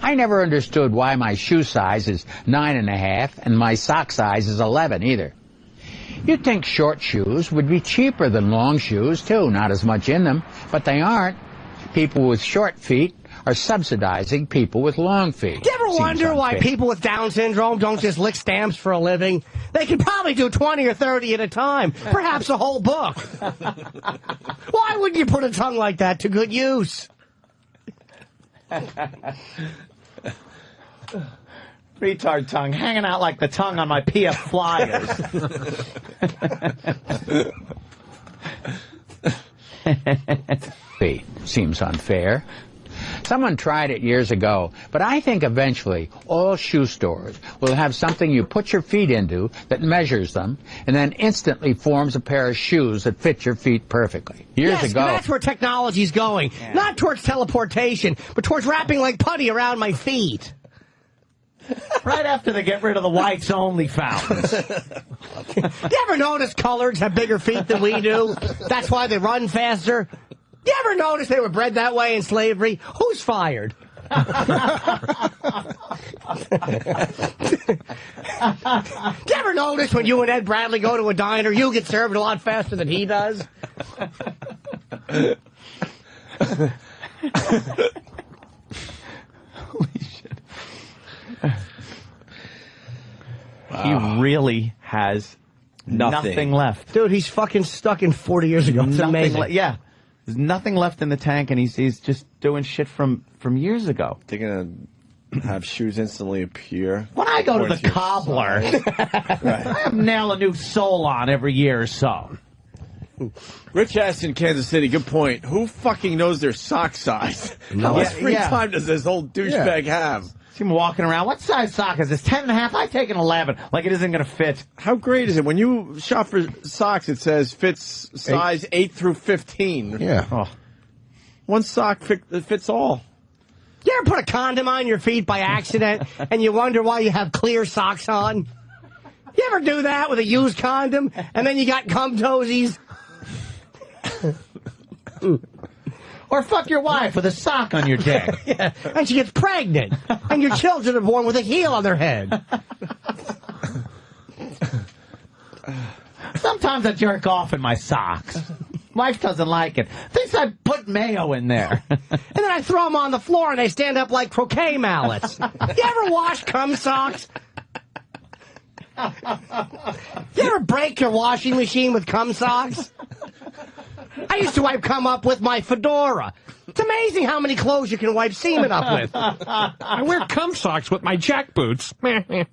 I never understood why my shoe size is 9.5 and my sock size is 11 either. You'd think short shoes would be cheaper than long shoes, too. Not as much in them, but they aren't. People with short feet are subsidizing people with long feet. Do you ever wonder why people with Down syndrome don't just lick stamps for a living? They could probably do 20 or 30 at a time, perhaps a whole book. Why wouldn't you put a tongue like that to good use? Retard tongue, hanging out like the tongue on my PF Flyers. Seems unfair. Someone tried it years ago, but I think eventually all shoe stores will have something you put your feet into that measures them and then instantly forms a pair of shoes that fit your feet perfectly. Years ago. That's where technology's going. Yeah. Not towards teleportation, but towards wrapping like putty around my feet. Right after they get rid of the whites only fountains. You ever notice coloreds have bigger feet than we do? That's why they run faster. You ever notice they were bred that way in slavery? Who's fired? You ever notice when you and Ed Bradley go to a diner, you get served a lot faster than he does? Holy shit. He really has nothing left. Dude, he's fucking stuck in 40 years ago. It's amazing. Yeah. There's nothing left in the tank, and he's just doing shit from years ago. They're going to have shoes instantly appear. When I go to the cobbler, I nail a new sole on every year or so. Rich asked in Kansas City, good point. Who fucking knows their sock size? How much free time does this old douchebag have? See him walking around. What size sock is this? 10.5? I take an 11. Like it isn't going to fit. How great is it? When you shop for socks, it says fits size 8 through 15. Yeah. Oh. One sock fits all. You ever put a condom on your feet by accident and you wonder why you have clear socks on? You ever do that with a used condom and then you got cum toesies? Or fuck your wife with a sock on your dick. Yeah, and she gets pregnant. And your children are born with a heel on their head. Sometimes I jerk off in my socks. Wife doesn't like it. Thinks I put mayo in there. And then I throw them on the floor and they stand up like croquet mallets. You ever wash cum socks? You ever break your washing machine with cum socks? I used to wipe cum up with my fedora. It's amazing how many clothes you can wipe semen up with. I wear cum socks with my jack boots.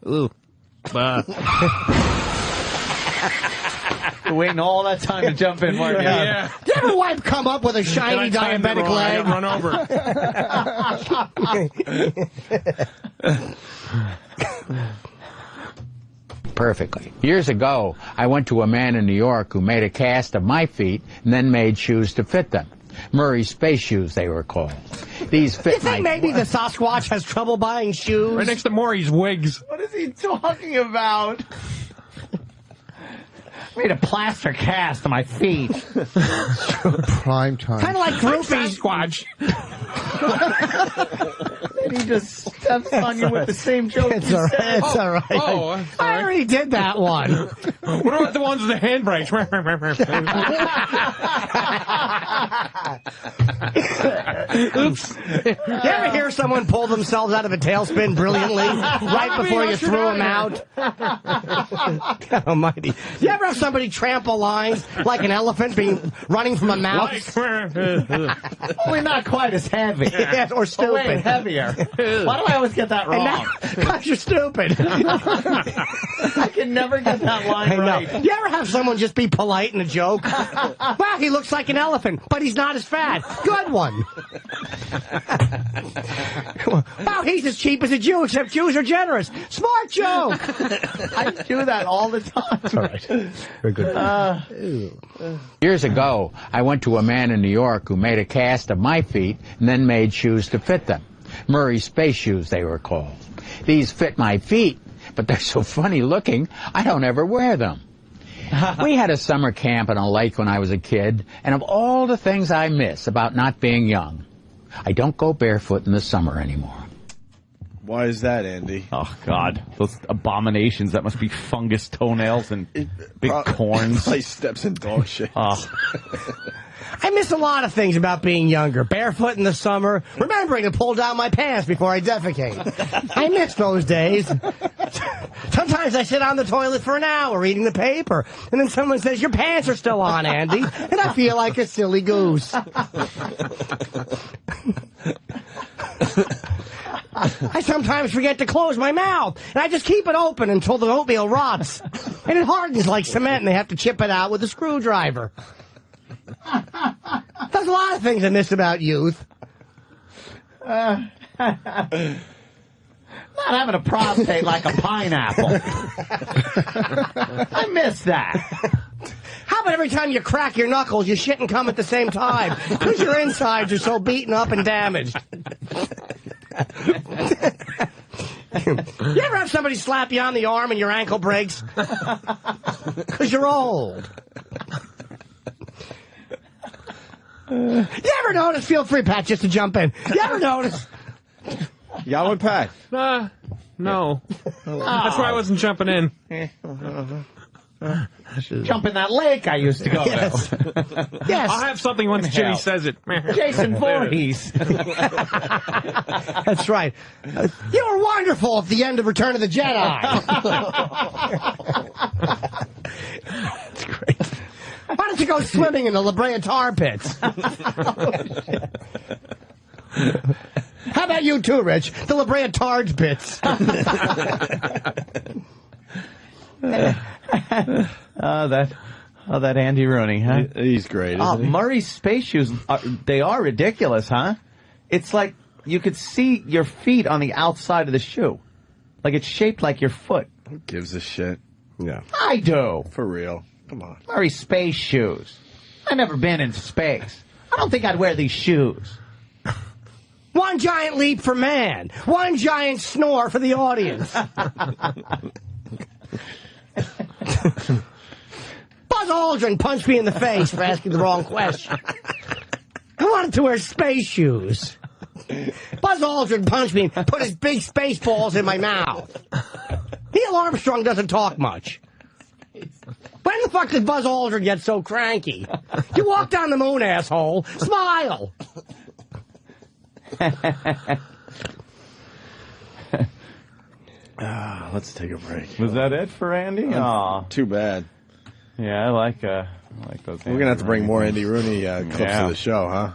Ooh. Waiting all that time to jump in, Mark. Yeah. Do you ever wipe cum up with a shiny diabetic leg? Run over. Perfectly. Years ago, I went to a man in New York who made a cast of my feet and then made shoes to fit them. Murray space shoes, they were called. These fit. You think maybe the Sasquatch has trouble buying shoes? Right next to Maury's wigs. What is he talking about? Made a plaster cast of my feet. Prime time. Kind of like groupies. Sasquatch. And he just steps on you with the same joke. It's all right. It's all right. Oh, I already did that one. What about the ones with the handbrakes? Oops. You ever hear someone pull themselves out of a tailspin brilliantly right before you threw them out? God almighty. You ever have somebody trample lines like an elephant running from a mouse? We're not quite as heavy. Yeah, or stupid. Oh, wait, heavier. Why do I always get that wrong? Because you're stupid. I can never get that line right. You ever have someone just be polite in a joke? Well, he looks like an elephant, but he's not as fat. Good one. Wow, he's as cheap as a Jew, except Jews are generous. Smart joke. I do that all the time. All right. Very good. Years ago, I went to a man in New York who made a cast of my feet and then made shoes to fit them. Murray space shoes, they were called. These fit my feet, but they're so funny looking, I don't ever wear them. We had a summer camp on a lake when I was a kid, and of all the things I miss about not being young, I don't go barefoot in the summer anymore. Why is that, Andy? Oh, God. Those abominations. That must be fungus toenails and big corns. He steps in dog shit. Oh. I miss a lot of things about being younger. Barefoot in the summer, remembering to pull down my pants before I defecate. I miss those days. Sometimes I sit on the toilet for an hour reading the paper, and then someone says, "Your pants are still on, Andy," and I feel like a silly goose. I sometimes forget to close my mouth, and I just keep it open until the oatmeal rots. And it hardens like cement, and they have to chip it out with a screwdriver. There's a lot of things I miss about youth. Not having a prostate like a pineapple. I miss that. How about every time you crack your knuckles, you shit and come at the same time? Because your insides are so beaten up and damaged. You ever have somebody slap you on the arm and your ankle breaks? Because you're old. You ever notice? Feel free, Pat, just to jump in. You ever notice? You got one, Pat? No. That's why I wasn't jumping in. Jump in that lake I used to go to. Yes. I'll have something once Jimmy says it. Jason Voorhees. That's right. You were wonderful at the end of Return of the Jedi. That's great. Why don't you go swimming in the La Brea tar pits? How about you too, Rich? The La Brea Targe pits. that Andy Rooney, huh? He's great, isn't he? Murray's space shoes, they are ridiculous, huh? It's like you could see your feet on the outside of the shoe. Like it's shaped like your foot. Who gives a shit? Yeah. I do. For real. Come on. Murray's space shoes. I've never been in space. I don't think I'd wear these shoes. One giant leap for man. One giant snore for the audience. Buzz Aldrin punched me in the face for asking the wrong question. I wanted to wear space shoes. Buzz Aldrin punched me and put his big space balls in my mouth. Neil Armstrong doesn't talk much. When the fuck did Buzz Aldrin get so cranky? You walk down the moon, asshole. Smile. Let's take a break. Was that it for Andy? Aw. Too bad. Yeah, I like those. We're going to have to bring more Andy Rooney clips to the show, huh?